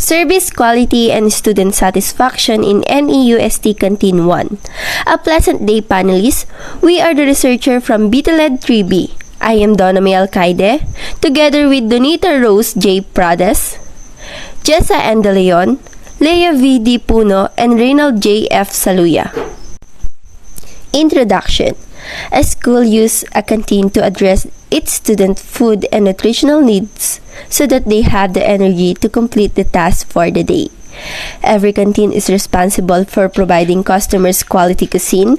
Service Quality and Student Satisfaction in NEUST Canteen 1. A pleasant day, panelists. We are the researcher from BTLED 3B. I am Donna May Alcaide, together with Donita Rose J. Prades, Jessa N. De Leon, Leia V. D. Puno, and Reynald J. F. Saluya. Introduction. A school uses a canteen to address its student food and nutritional needs so that they have the energy to complete the task for the day. Every canteen is responsible for providing customers quality cuisine,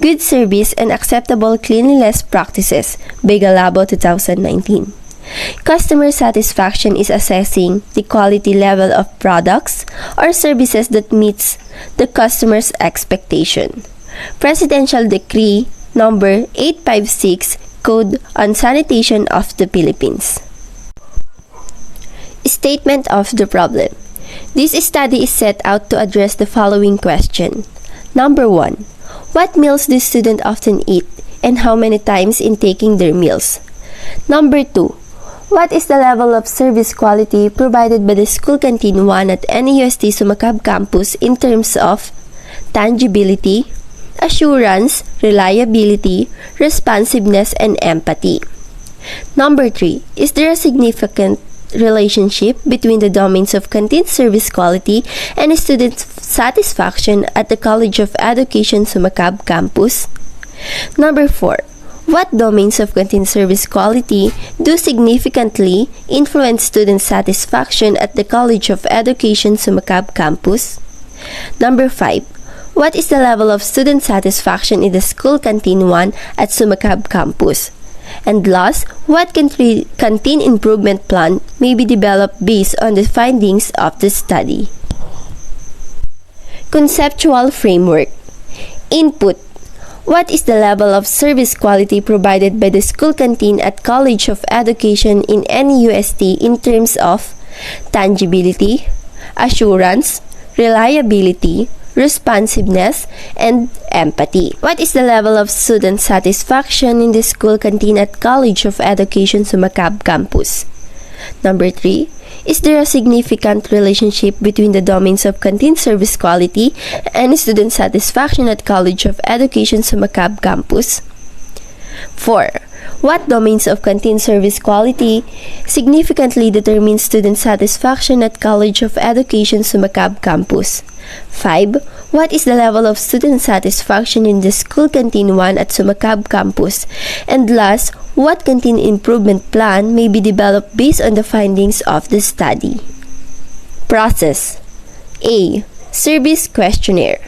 good service, and acceptable cleanliness practices by Galabo 2019. Customer satisfaction is assessing the quality level of products or services that meets the customer's expectation. Presidential Decree Number 856, Code on Sanitation of the Philippines. Statement of the problem. This study is set out to address the following question. Number 1. What meals do students often eat and how many times in taking their meals? Number 2. What is the level of service quality provided by the School Canteen 1 at NEUST Sumacab Campus in terms of tangibility, assurance, reliability, responsiveness, and empathy? Number 3. Is there a significant relationship between the domains of canteen service quality and student satisfaction at the College of Education Sumacab Campus? Number 4. What domains of canteen service quality do significantly influence student satisfaction at the College of Education Sumacab Campus? Number 5. What is the level of student satisfaction in the School Canteen 1 at Sumacab Campus? And last, what canteen improvement plan may be developed based on the findings of the study? Conceptual framework. Input. What is the level of service quality provided by the School Canteen at College of Education in NEUST in terms of tangibility, assurance, reliability, responsiveness, and empathy? What is the level of student satisfaction in the School Canteen at College of Education Sumacab Campus? Number 3. Is there a significant relationship between the domains of canteen service quality and student satisfaction at College of Education Sumacab Campus? 4. What domains of canteen service quality significantly determine student satisfaction at College of Education Sumacab Campus? 5. What is the level of student satisfaction in the School Canteen 1 at Sumacab Campus? And last, what canteen improvement plan may be developed based on the findings of the study? Process. A. Service questionnaire.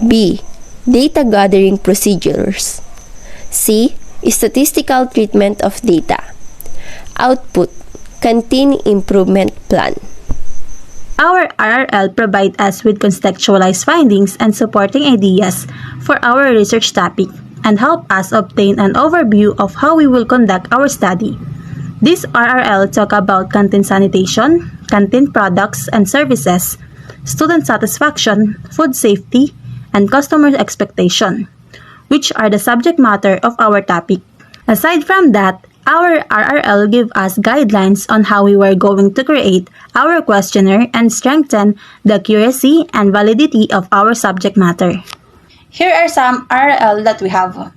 B. Data gathering procedures. C. Statistical treatment of data. Output. Canteen improvement plan. Our RRL provides us with contextualized findings and supporting ideas for our research topic and help us obtain an overview of how we will conduct our study. This RRL talk about canteen sanitation, canteen products and services, student satisfaction, food safety, and customer expectation, which are the subject matter of our topic. Aside from that, our RRL give us guidelines on how we were going to create our questionnaire and strengthen the accuracy and validity of our subject matter. Here are some RRL that we have.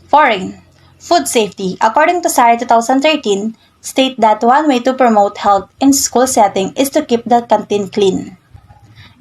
Foreign. Food safety. According to SARI 2013, state that one way to promote health in school setting is to keep the canteen clean.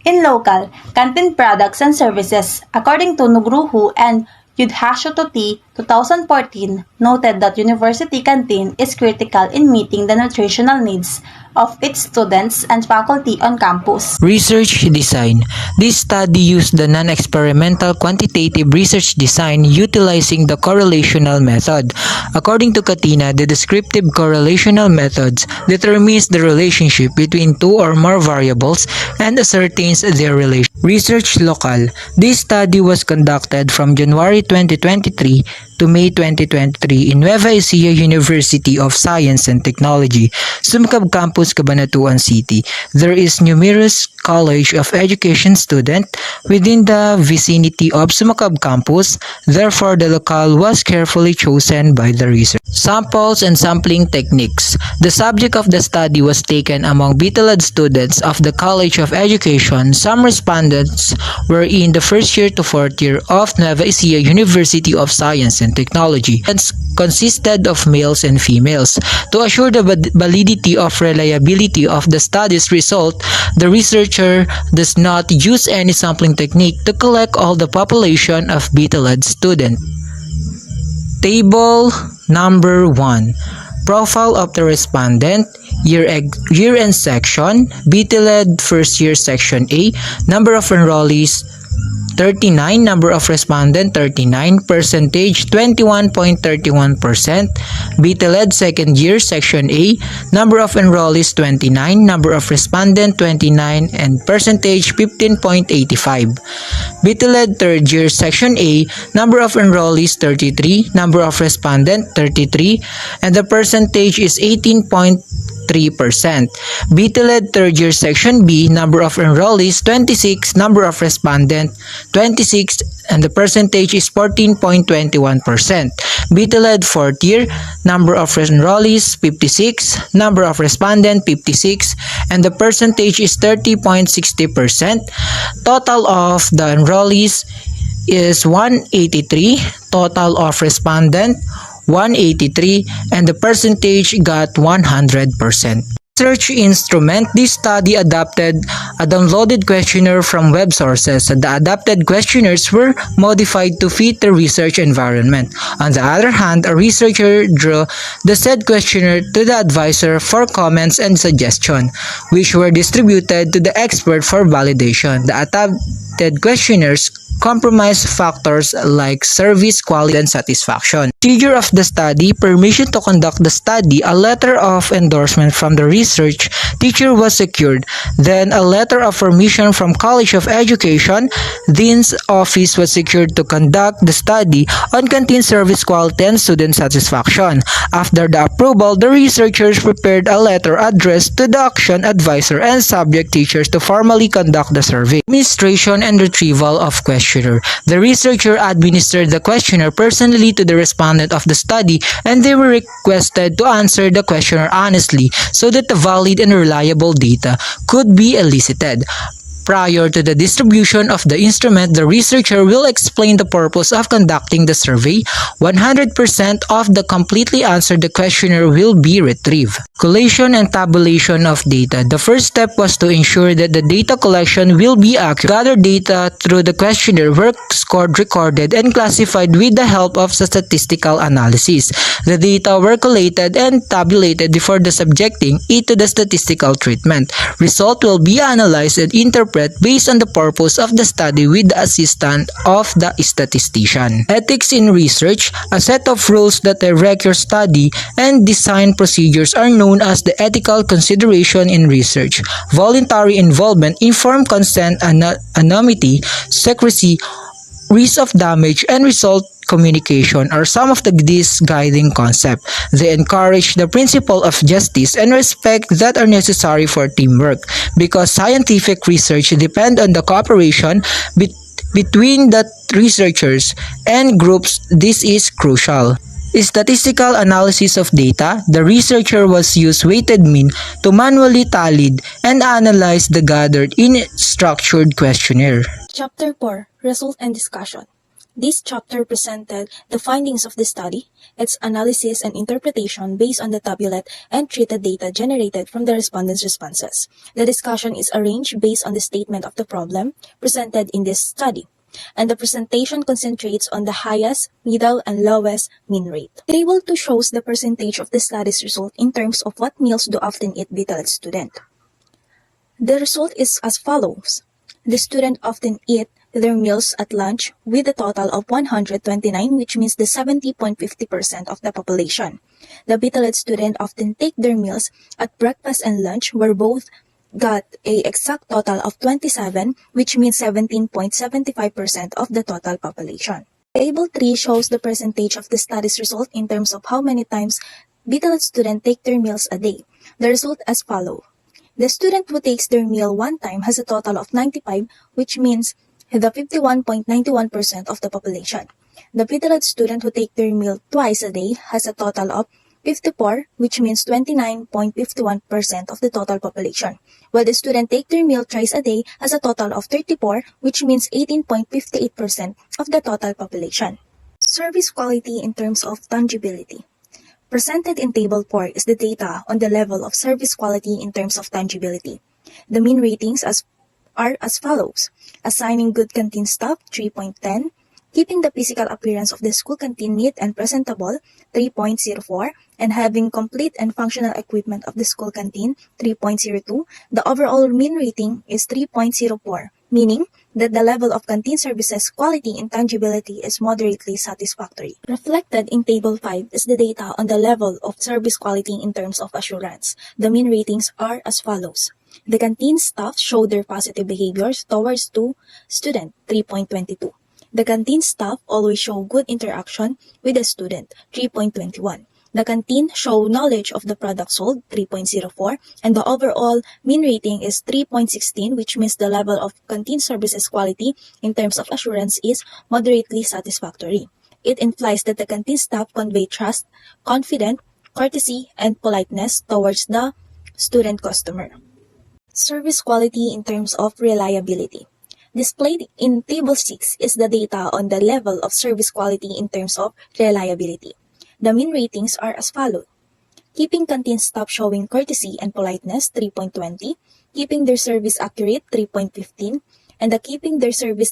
In local, canteen products and services, according to Nugruhu and Yudhashotuti 2014 noted that university canteen is critical in meeting the nutritional needs of its students and faculty on campus. Research design. This study used the non-experimental quantitative research design utilizing the correlational method. According to Katina, the descriptive correlational methods determines the relationship between two or more variables and ascertains their relation. Research local. This study was conducted from January 2023 to May 2023 in Nueva Ecija University of Science and Technology, Sumcab Campus, Cabanatuan City. There is numerous College of Education student within the vicinity of Sumcab Campus. Therefore, the locale was carefully chosen by the research. Samples and sampling techniques. The subject of the study was taken among BTLAD students of the College of Education. Some respondents were in the first year to fourth year of Nueva Ecija University of Science and Technology and consisted of males and females. To assure the validity of reliability of the study's result, the researcher does not use any sampling technique to collect all the population of BTLAD students. Table number 1. Profile of the respondent, year-end section, BTLAD first year section A, number of enrollees 39, number of respondent 39, percentage 21.31%, BTLAD second year section A, number of enrollees 29, number of respondent 29, and percentage 15.85. BTLAD third year section A, number of enrollees 33, number of respondent 33, and the percentage is 18.3%. BTLAD third year section B, number of enrollees 26, number of respondent 26, and the percentage is 14.21%. BTLAD fourth year, number of enrollees 56, number of respondent 56, and the percentage is 30.60%. Total of the enrollees is 183, total of respondent 183, and the percentage got 100%. Research instrument. This study adapted a downloaded questionnaire from web sources. The adapted questionnaires were modified to fit the research environment. On the other hand, a researcher drew the said questionnaire to the advisor for comments and suggestions, which were distributed to the expert for validation. The adapted questionnaires compromise factors like service quality and satisfaction. Procedure of the study. Permission to conduct the study. A letter of endorsement from the research teacher was secured. Then a letter of permission from College of Education. Dean's office was secured to conduct the study on canteen service quality and student satisfaction. After the approval, the researchers prepared a letter addressed to the action advisor and subject teachers to formally conduct the survey. Administration and retrieval of questionnaire. The researcher administered the questionnaire personally to the respondent of the study, and they were requested to answer the questionnaire honestly so that the valid and reliable data could be elicited. Prior to the distribution of the instrument, the researcher will explain the purpose of conducting the survey. 100% of the completely answered the questionnaire will be retrieved. Collation and tabulation of data. The first step was to ensure that the data collection will be accurate. Gathered data through the questionnaire were scored, recorded, and classified with the help of statistical analysis. The data were collated and tabulated before the subjecting it to the statistical treatment. Result will be analyzed and interpreted based on the purpose of the study with the assistance of the statistician. Ethics in research. A set of rules that direct your study and design procedures are known as the ethical consideration in research. Voluntary involvement, informed consent, anonymity, secrecy, risk of damage, and result communication are some of these guiding concepts. They encourage the principle of justice and respect that are necessary for teamwork. Because scientific research depends on the cooperation between the researchers and groups, this is crucial. Statistical analysis of data. The researcher was used weighted mean to manually tallied and analyze the gathered in structured questionnaire. Chapter 4. Result and Discussion. This chapter presented the findings of the study, its analysis and interpretation based on the tabulate and treated data generated from the respondents' responses. The discussion is arranged based on the statement of the problem presented in this study, and the presentation concentrates on the highest, middle, and lowest mean rate. Table 2 shows the percentage of the study's result in terms of what meals do often eat BTLAD student. The result is as follows. The student often eat their meals at lunch with a total of 129, which means the 70.50% of the population. The BTLAD student often take their meals at breakfast and lunch, where both got a exact total of 27, which means 17.75% of the total population. Table 3 shows the percentage of the study's result in terms of how many times BTLAT students take their meals a day. The result as follows. The student who takes their meal one time has a total of 95, which means the 51.91% of the population. The BTLAT student who take their meal twice a day has a total of 54, which means 29.51% of the total population, while the student take their meal thrice a day has a total of 34, which means 18.58% of the total population. Service quality in terms of tangibility. Presented in Table 4 is the data on the level of service quality in terms of tangibility. The mean ratings are as follows. Assigning good canteen staff, 3.10. Keeping the physical appearance of the school canteen neat and presentable, 3.04, and having complete and functional equipment of the school canteen, 3.02, the overall mean rating is 3.04, meaning that the level of canteen services quality and tangibility is moderately satisfactory. Reflected in Table 5 is the data on the level of service quality in terms of assurance. The mean ratings are as follows. The canteen staff show their positive behaviors towards two students, 3.22. The canteen staff always show good interaction with the student, 3.21. The canteen show knowledge of the product sold, 3.04, and the overall mean rating is 3.16, which means the level of canteen services quality in terms of assurance is moderately satisfactory. It implies that the canteen staff convey trust, confidence, courtesy, and politeness towards the student customer. Service quality in terms of reliability. Displayed in Table 6 is the data on the level of service quality in terms of reliability. The mean ratings are as follows. Keeping canteen staff showing courtesy and politeness, 3.20. Keeping their service accurate, 3.15. And the keeping their service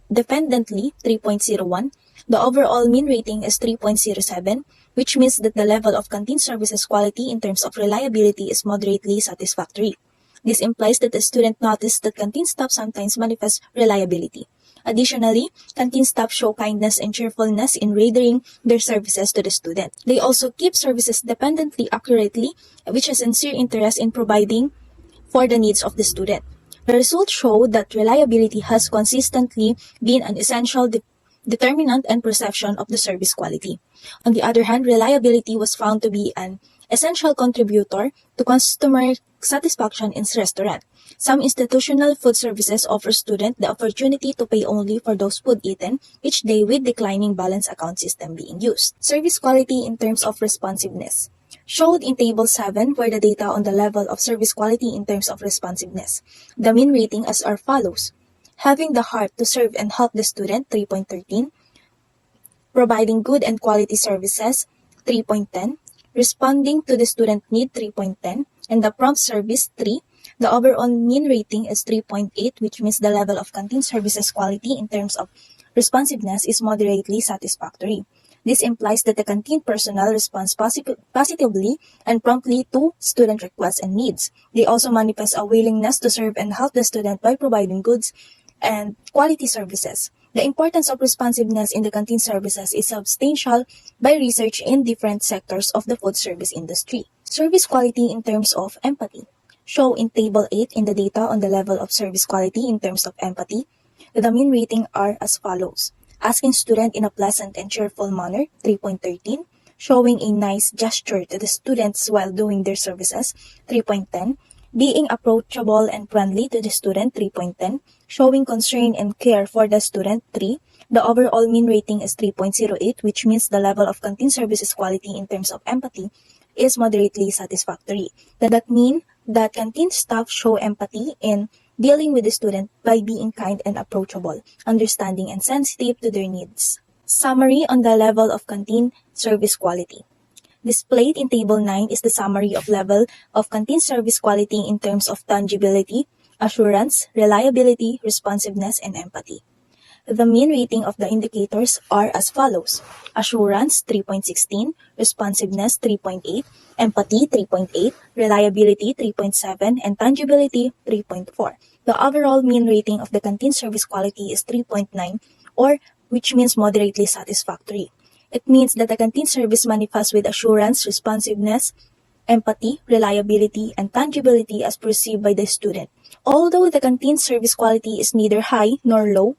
dependently, 3.01. The overall mean rating is 3.07, which means that the level of canteen services quality in terms of reliability is moderately satisfactory. This implies that the student noticed that canteen staff sometimes manifest reliability. Additionally, canteen staff show kindness and cheerfulness in rendering their services to the student. They also keep services dependently accurately, which has sincere interest in providing for the needs of the student. The results show that reliability has consistently been an essential determinant and perception of the service quality. On the other hand, reliability was found to be an essential contributor to customer satisfaction in restaurant. Some institutional food services offer students the opportunity to pay only for those food eaten each day with declining balance account system being used. Service quality in terms of responsiveness. Showed in Table 7 were the data on the level of service quality in terms of responsiveness. The mean rating as are follows. Having the heart to serve and help the student, 3.13. Providing good and quality services, 3.10. Responding to the student need, 3.10. And the prompt service, 3. The overall mean rating is 3.8, which means the level of canteen services quality in terms of responsiveness is moderately satisfactory. This implies that the canteen personnel responds positively and promptly to student requests and needs. They also manifest a willingness to serve and help the student by providing goods and quality services. The importance of responsiveness in the canteen services is substantial by research in different sectors of the food service industry. Service quality in terms of empathy. Show in Table 8 in the data on the level of service quality in terms of empathy. The mean rating are as follows. Asking student in a pleasant and cheerful manner, 3.13. Showing a nice gesture to the students while doing their services, 3.10. Being approachable and friendly to the student, 3.10. Showing concern and care for the student, 3. The overall mean rating is 3.08, which means the level of canteen services quality in terms of empathy is moderately satisfactory. That means that canteen staff show empathy in dealing with the student by being kind and approachable, understanding and sensitive to their needs. Summary on the level of canteen service quality. Displayed in Table 9 is the summary of level of canteen service quality in terms of tangibility, assurance, reliability, responsiveness, and empathy. The mean rating of the indicators are as follows. Assurance, 3.16, responsiveness, 3.8, empathy, 3.8, reliability, 3.7, and tangibility, 3.4. The overall mean rating of the canteen service quality is 3.9, or which means moderately satisfactory. It means that the canteen service manifests with assurance, responsiveness, empathy, reliability, and tangibility as perceived by the student. Although the canteen service quality is neither high nor low,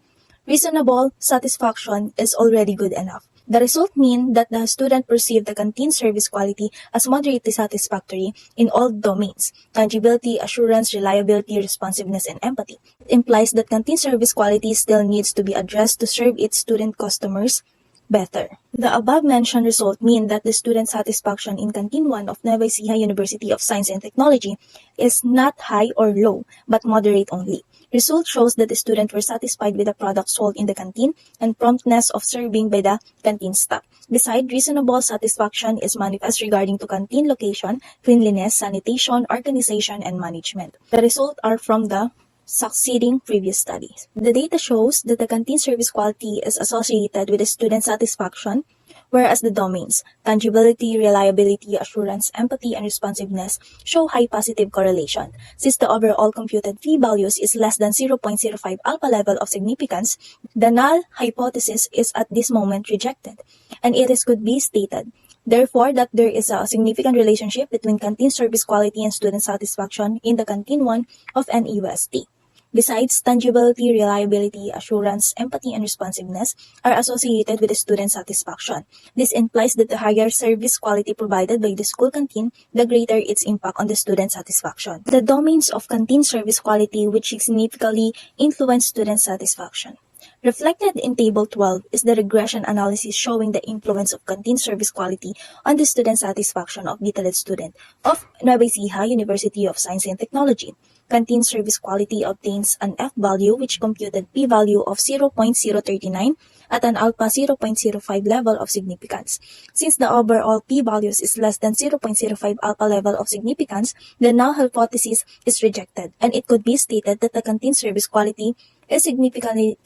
Reasonable satisfaction is already good enough. The result mean that the student perceived the canteen service quality as moderately satisfactory in all domains: tangibility, assurance, reliability, responsiveness, and empathy. It implies that canteen service quality still needs to be addressed to serve its student customers better. The above-mentioned result mean that the student satisfaction in Canteen 1 of Nueva Ecija University of Science and Technology is not high or low, but moderate only. Result shows that the students were satisfied with the product sold in the canteen and promptness of serving by the canteen staff. Besides, reasonable satisfaction is manifest regarding to canteen location, cleanliness, sanitation, organization, and management. The results are from the succeeding previous studies. The data shows that the canteen service quality is associated with the student satisfaction, whereas the domains, tangibility, reliability, assurance, empathy, and responsiveness show high positive correlation. Since the overall computed p-values is less than 0.05 alpha level of significance, the null hypothesis is at this moment rejected, and it could be stated, therefore, that there is a significant relationship between canteen service quality and student satisfaction in the Canteen 1 of NEUST. Besides, tangibility, reliability, assurance, empathy, and responsiveness are associated with the student satisfaction. This implies that the higher service quality provided by the school canteen, the greater its impact on the student satisfaction. The domains of canteen service quality which significantly influence student satisfaction. Reflected in Table 12 is the regression analysis showing the influence of canteen service quality on the student satisfaction of detailed student of Nueva Ecija University of Science and Technology. Canteen service quality obtains an F value which computed p-value of 0.039 at an alpha 0.05 level of significance. Since the overall p-values is less than 0.05 alpha level of significance, the null hypothesis is rejected, and it could be stated that the canteen service quality is significantly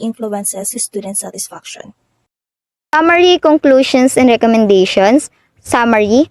influences student satisfaction. Summary, conclusions, and recommendations. Summary.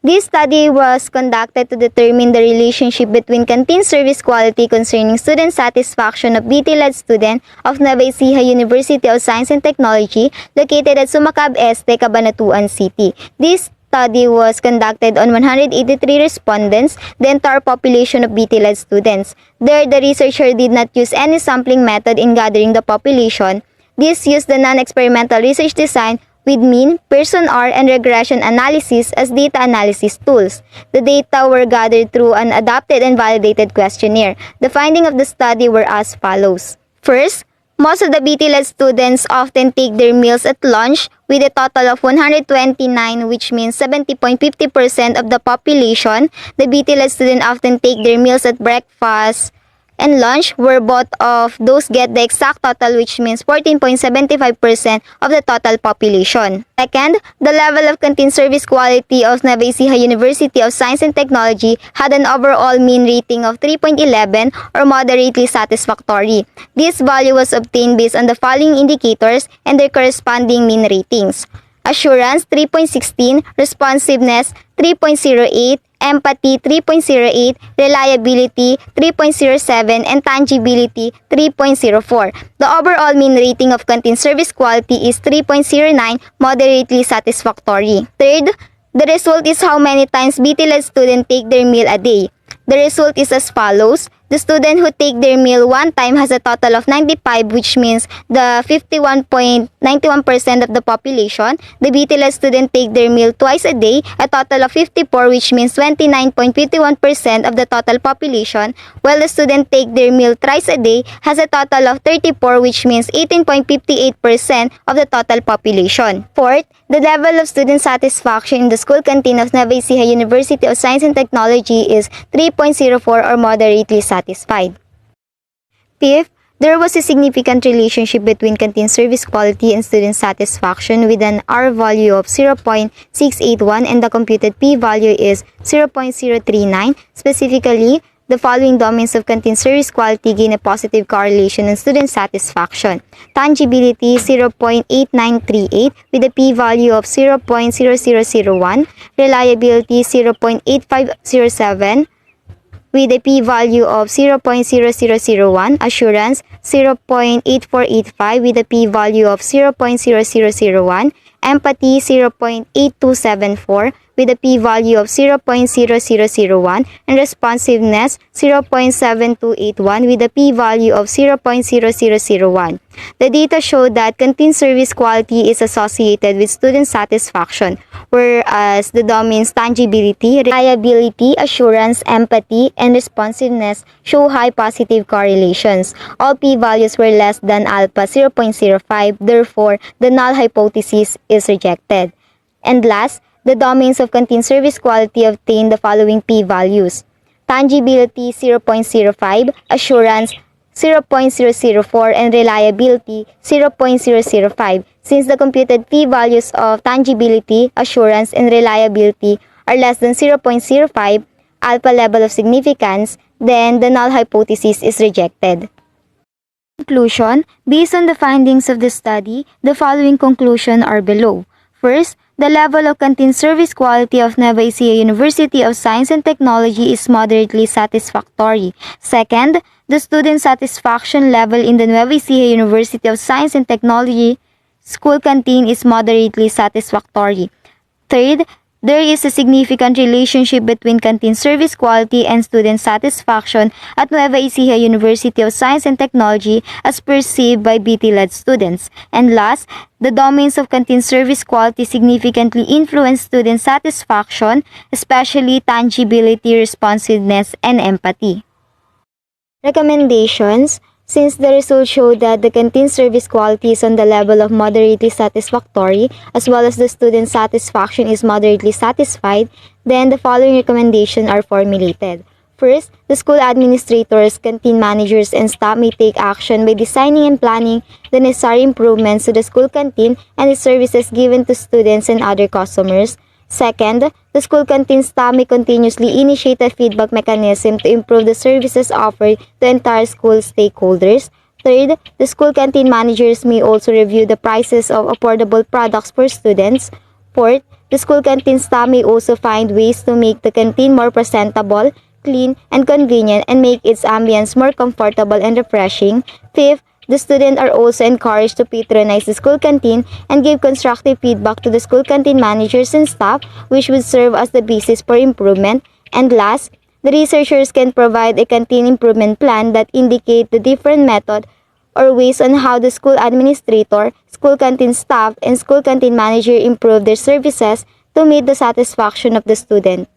This study was conducted to determine the relationship between canteen service quality concerning student satisfaction of BT-led student of Nueva Ecija University of Science and Technology located at Sumacab Este, Cabanatuan City. This study was conducted on 183 respondents, the entire population of BT-led students. There, the researcher did not use any sampling method in gathering the population. This used the non-experimental research design with mean, person R, and regression analysis as data analysis tools. The data were gathered through an adapted and validated questionnaire. The findings of the study were as follows. First, most of the BT-led students often take their meals at lunch with a total of 129, which means 70.50% of the population. The BT-led students often take their meals at breakfast and lunch, where both of those get the exact total, which means 14.75% of the total population. Second, the level of canteen service quality of Nueva Ecija University of Science and Technology had an overall mean rating of 3.11 or moderately satisfactory. This value was obtained based on the following indicators and their corresponding mean ratings: assurance 3.16, responsiveness 3.08, empathy 3.08, reliability 3.07, and tangibility 3.04. The overall mean rating of canteen service quality is 3.09, moderately satisfactory. Third, the result is how many times BT-led students take their meal a day. The result is as follows. The student who take their meal one time has a total of 95, which means the 51.91% of the population. The BT-led student take their meal twice a day, a total of 54, which means 29.51% of the total population, while the student take their meal thrice a day has a total of 34, which means 18.58% of the total population. Fourth, the level of student satisfaction in the school canteen of Nueva Ecija University of Science and Technology is 3.04 or moderately satisfied. Fifth, there was a significant relationship between canteen service quality and student satisfaction with an R value of 0.681 and the computed P value is 0.039. Specifically, the following domains of canteen service quality gain a positive correlation on student satisfaction. Tangibility 0.8938 with a p-value of 0.0001. Reliability 0.8507 with a p-value of 0.0001. Assurance 0.8485 with a p-value of 0.0001. Empathy 0.8274 with a p-value of 0.0001 and responsiveness 0.7281 with a p-value of 0.0001. The data show that canteen service quality is associated with student satisfaction, whereas the domains tangibility, reliability, assurance, empathy, and responsiveness show high positive correlations. All p-values were less than alpha 0.05, therefore the null hypothesis is rejected. And last, the domains of canteen service quality obtain the following p-values: tangibility 0.05, assurance 0.004, and reliability 0.005. Since the computed p-values of tangibility, assurance, and reliability are less than 0.05, alpha level of significance, then the null hypothesis is rejected. Conclusion: based on the findings of the study, the following conclusions are below. First, the level of canteen service quality of Nueva Ecija University of Science and Technology is moderately satisfactory. Second, the student satisfaction level in the Nueva Ecija University of Science and Technology school canteen is moderately satisfactory. Third, there is a significant relationship between canteen service quality and student satisfaction at Nueva Ecija University of Science and Technology as perceived by BT-led students. And last, the domains of canteen service quality significantly influence student satisfaction, especially tangibility, responsiveness, and empathy. Recommendations: since the results show that the canteen service quality is on the level of moderately satisfactory, as well as the student satisfaction is moderately satisfied, then the following recommendations are formulated. First, the school administrators, canteen managers, and staff may take action by designing and planning the necessary improvements to the school canteen and the services given to students and other customers. Second, the school canteen staff may continuously initiate a feedback mechanism to improve the services offered to entire school stakeholders. Third, the school canteen managers may also review the prices of affordable products for students. Fourth, the school canteen staff may also find ways to make the canteen more presentable, clean, and convenient and make its ambience more comfortable and refreshing. Fifth, the students are also encouraged to patronize the school canteen and give constructive feedback to the school canteen managers and staff, which would serve as the basis for improvement. And last, the researchers can provide a canteen improvement plan that indicate the different method or ways on how the school administrator, school canteen staff, and school canteen manager improve their services to meet the satisfaction of the student.